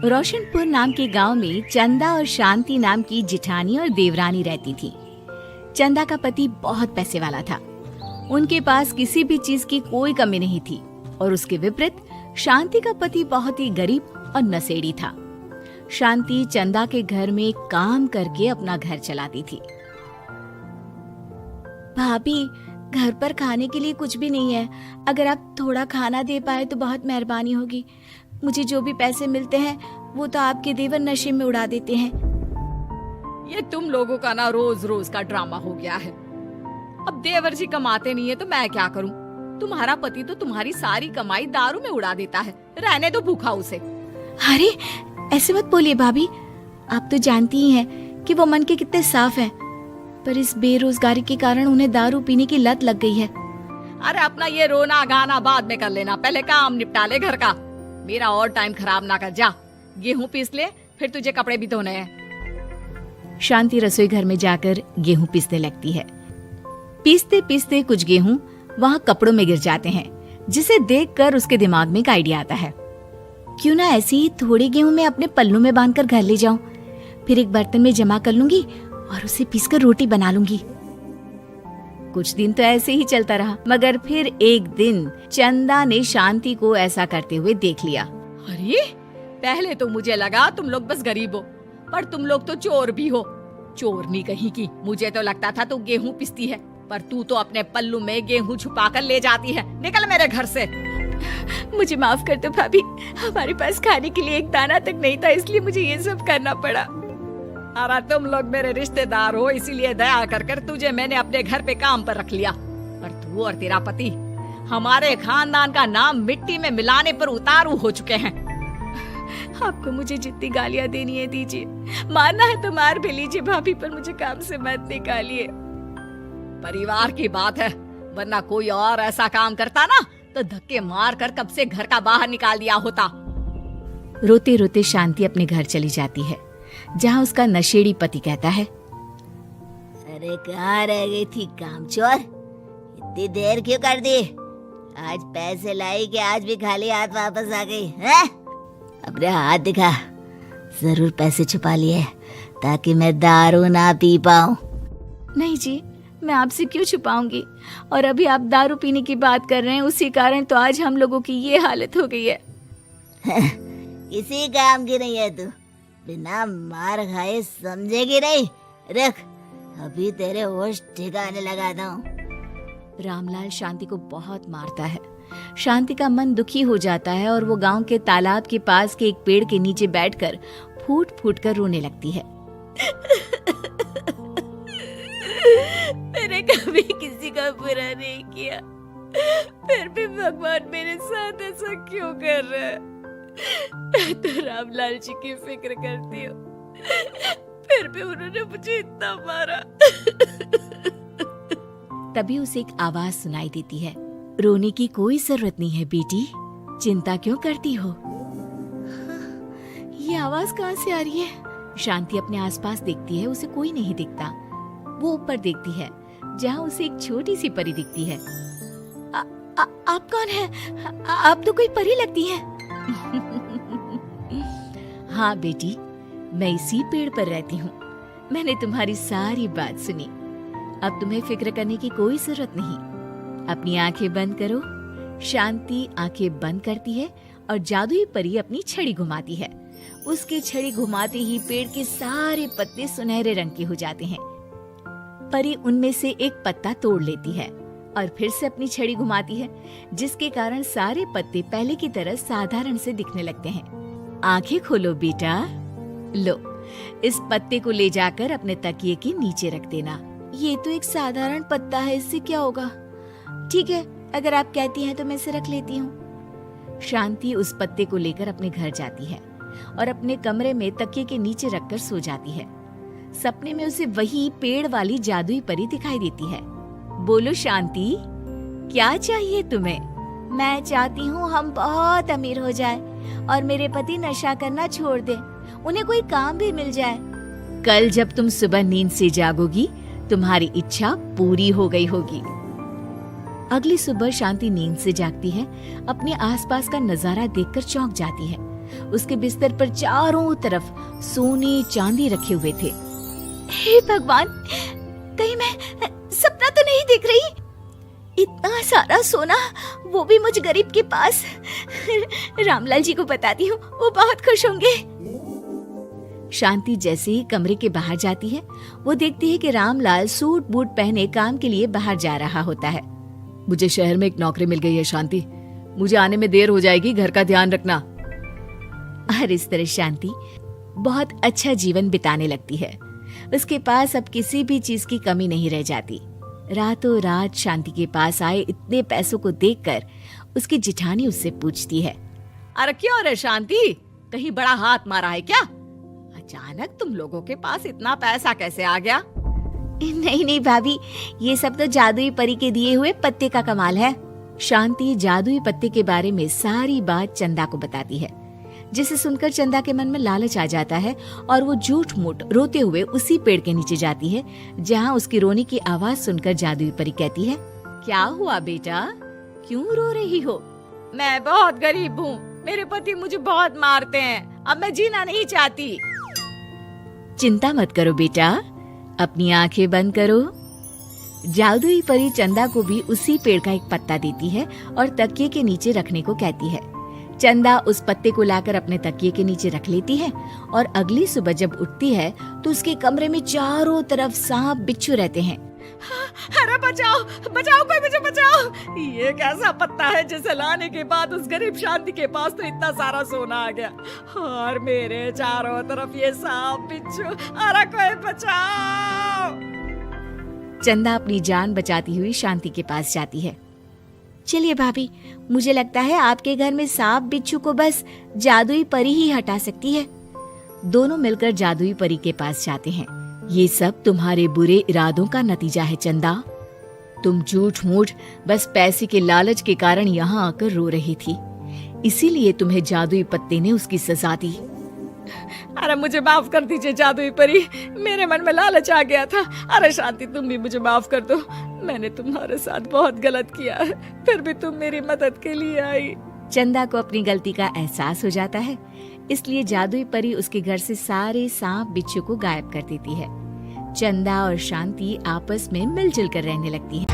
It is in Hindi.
रोशनपुर नाम के गांव में चंदा और शांति नाम की जिठानी और देवरानी रहती थी। चंदा का पति बहुत पैसे वाला था। उनके पास किसी भी चीज की कोई कमी नहीं थी और उसके विपरीत शांति का पति बहुत ही गरीब और नशेड़ी था। शांति चंदा के घर में काम करके अपना घर चलाती थी। भाभी, घर पर खाने के लिए कुछ भी नहीं है। अगर आप थोड़ा खाना दे पाए तो बहुत मेहरबानी होगी। मुझे जो भी पैसे मिलते हैं वो तो आपके देवर नशे में उड़ा देते हैं। ये तुम लोगों का ना रोज रोज का ड्रामा हो गया है। अब देवर जी कमाते नहीं है तो मैं क्या करूं? तुम्हारा पति तो तुम्हारी सारी कमाई दारू में उड़ा देता है। रहने दो भूखा उसे। अरे ऐसे मत बोलिए भाभी, आप तो जानती ही हैं कि वो मन के कितने साफ हैं, पर इस बेरोजगारी के कारण उन्हें दारू पीने की लत लग गई है। अरे अपना ये रोना गाना बाद में कर लेना, पहले काम निपटा ले घर का। मेरा और टाइम खराब ना कर। जा गेहूं पीस ले, फिर तुझे कपड़े भी धोने हैं। शांति रसोई घर में जाकर गेहूं पीसने लगती है। पीसते पीसते कुछ गेहूं वहां कपड़ों में गिर जाते हैं, जिसे देखकर उसके दिमाग में एक आइडिया आता है। क्यों ना ऐसे ही थोड़े गेहूं मैं अपने पल्लू में बांधकर घर ले जाऊं, फिर एक बर्तन में जमा कर लूंगी और उसे पीसकर रोटी बना लूंगी। कुछ दिन तो ऐसे ही चलता रहा, मगर फिर एक दिन चंदा ने शांति को ऐसा करते हुए देख लिया। अरे पहले तो मुझे लगा तुम लोग बस गरीब हो, पर तुम लोग तो चोर भी हो। चोरनी कहीं की। मुझे तो लगता था तू गेहूं पिसती है, पर तू तो अपने पल्लू में गेहूं छुपा कर ले जाती है। निकल मेरे घर से। मुझे माफ कर दो भाभी, हमारे पास खाने के लिए एक दाना तक नहीं था, इसलिए मुझे ये सब करना पड़ा। अरे तुम लोग मेरे रिश्तेदार हो, इसीलिए दया कर कर तुझे मैंने अपने घर पे काम पर रख लिया। पर तू और तेरा पति हमारे खानदान का नाम मिट्टी में मिलाने पर उतारू हो चुके हैं। आपको मुझे जितनी गालियां देनी है दीजिए, मारना है तो मार भी लीजिए भाभी, पर मुझे काम से मत निकालिए। परिवार की बात है, वरना कोई और ऐसा काम करता ना तो धक्के मार कर कब से घर का बाहर निकाल दिया होता। रोते रोते शांति अपने घर चली जाती है, जहाँ उसका नशेड़ी पति कहता है, अरे कहाँ रह गई थी कामचोर? इतनी देर क्यों कर दी? आज पैसे लाई कि आज भी खाली हाथ वापस आ गई है? अपने हाथ दिखा। जरूर पैसे छुपा लिए ताकि मैं दारू ना पी पाऊं। नहीं जी, मैं आपसे क्यों छुपाऊंगी? और अभी आप दारू पीने की बात कर रहे हैं, उसी कारण तो आज हम लोगों की ये हालत हो गई है। किसी काम की नहीं है तू, बिना मार खाए समझेगी नहीं। रख, अभी तेरे होश ठिकाने लगाता हूँ। रामलाल शांति को बहुत मारता है। शांति का मन दुखी हो जाता है और वो गांव के तालाब के पास के एक पेड़ के नीचे बैठकर फूट फूट कर रोने लगती है। मैंने कभी किसी का बुरा नहीं किया, फिर भी भगवान मेरे साथ ऐसा क्यों कर रहा है? मैं तो रामलाल जी की फिक्र करती हूँ, फिर भी उन्होंने मुझे इतना मारा। तभी उसे एक आवाज सुनाई देती है, रोने की कोई जरूरत नहीं है बेटी, चिंता क्यों करती हो? ये आवाज कहाँ से आ रही है? शांति अपने आसपास देखती है, उसे कोई नहीं दिखता। वो ऊपर देखती है, जहाँ उसे एक छोटी सी परी दिखती है। आप कौन है? आप तो कोई परी लगती है। हाँ बेटी, मैं इसी पेड़ पर रहती हूँ। मैंने तुम्हारी सारी बात सुनी। अब तुम्हें फिक्र करने की कोई जरूरत नहीं। अपनी आंखें बंद करो। शांति आंखें बंद करती है और जादुई परी अपनी छड़ी घुमाती है। उसकी छड़ी घुमाते ही पेड़ के सारे पत्ते सुनहरे रंग के हो जाते हैं। परी उनमें से एक पत्ता तोड़ लेती है और फिर से अपनी छड़ी घुमाती है, जिसके कारण सारे पत्ते पहले की तरह साधारण से दिखने लगते हैं। आंखें खोलो बेटा। लो, इस पत्ते को ले जाकर अपने तकिए के नीचे रख देना। ये तो एक साधारण पत्ता है, इससे क्या होगा? ठीक है, अगर आप कहती हैं तो मैं इसे रख लेती हूँ। शांति उस पत्ते को लेकर अपने घर जाती है और अपने कमरे में तकिए के नीचे रखकर सो जाती है। सपने में उसे वही पेड़ वाली जादुई परी दिखाई देती है। बोलो शांति, क्या चाहिए तुम्हें? मैं चाहती हूँ हम बहुत अमीर हो जाए और मेरे पति नशा करना छोड़ दे, उन्हें कोई काम भी मिल जाए। कल जब तुम सुबह नींद से जागोगी, तुम्हारी इच्छा पूरी हो गई होगी। अगली सुबह शांति नींद से जागती है। अपने आसपास का नजारा देखकर चौंक जाती है। उसके बिस्तर पर चारों तरफ सोने चांदी रखे हुए थे। हे भगवान, कहीं मैं सपना तो नहीं देख रही? इतना सारा सोना, वो भी मुझ गरीब के पास। रामलाल जी को बताती हूँ, वो बहुत खुश होंगे। शांति जैसे ही कमरे के बाहर जाती है, वो देखती है कि रामलाल सूट बूट पहने काम के लिए बाहर जा रहा होता है। मुझे शहर में एक नौकरी मिल गई है शांति, मुझे आने में देर हो जाएगी, घर का ध्यान रखना। और इस तरह शांति बहुत अच्छा जीवन बिताने लगती है। उसके पास अब किसी भी चीज की कमी नहीं रह जाती। रातों रात शांति के पास आए इतने पैसों को देखकर उसकी जिठानी उससे पूछती है, अरे क्यों रे शांति, कहीं बड़ा हाथ मारा है क्या? अचानक तुम लोगों के पास इतना पैसा कैसे आ गया? नहीं नहीं भाभी, ये सब तो जादुई परी के दिए हुए पत्ते का कमाल है। शांति जादुई पत्ते के बारे में सारी बात चंदा को बताती है, जिसे सुनकर चंदा के मन में लालच आ जाता है और वो झूठ मूठ रोते हुए उसी पेड़ के नीचे जाती है जहाँ उसकी रोने की आवाज सुनकर जादुई परी कहती है, क्या हुआ बेटा, क्यों रो रही हो? मैं बहुत गरीब हूँ, मेरे पति मुझे बहुत मारते हैं, अब मैं जीना नहीं चाहती। चिंता मत करो बेटा, अपनी आंखें बंद करो। जादुई परी चंदा को भी उसी पेड़ का एक पत्ता देती है और तकिए के नीचे रखने को कहती है। चंदा उस पत्ते को लाकर अपने तकिए के नीचे रख लेती है और अगली सुबह जब उठती है तो उसके कमरे में चारों तरफ सांप बिच्छू रहते हैं। अरे बचाओ बचाओ, कोई मुझे बचाओ, ये कैसा पत्ता है जिसे लाने के बाद उस गरीब शांति के पास तो इतना सारा सोना आ गया, और मेरे चारों तरफ ये सांप बिच्छू, अरे कोई बचाओ। चंदा अपनी जान बचाती हुई शांति के पास जाती है। चलिए भाभी, मुझे लगता है आपके घर में सांप बिच्छू को बस जादुई परी ही हटा सकती है। दोनों मिलकर जादुई परी के पास जाते हैं। ये सब तुम्हारे बुरे इरादों का नतीजा है चंदा। तुम झूठ मूठ बस पैसे के लालच के कारण यहाँ आकर रो रही थी, इसीलिए तुम्हें जादुई पत्ते ने उसकी सजा दी। अरे मुझे माफ कर दीजिए जादुई परी, मेरे मन में लालच आ गया था। अरे शांति, तुम भी मुझे माफ कर दो, मैंने तुम्हारे साथ बहुत गलत किया है, फिर भी तुम मेरी मदद के लिए आई। चंदा को अपनी गलती का एहसास हो जाता है, इसलिए जादुई परी उसके घर से सारे सांप बिच्छू को गायब कर देती है। चंदा और शांति आपस में मिलजुल कर रहने लगती है।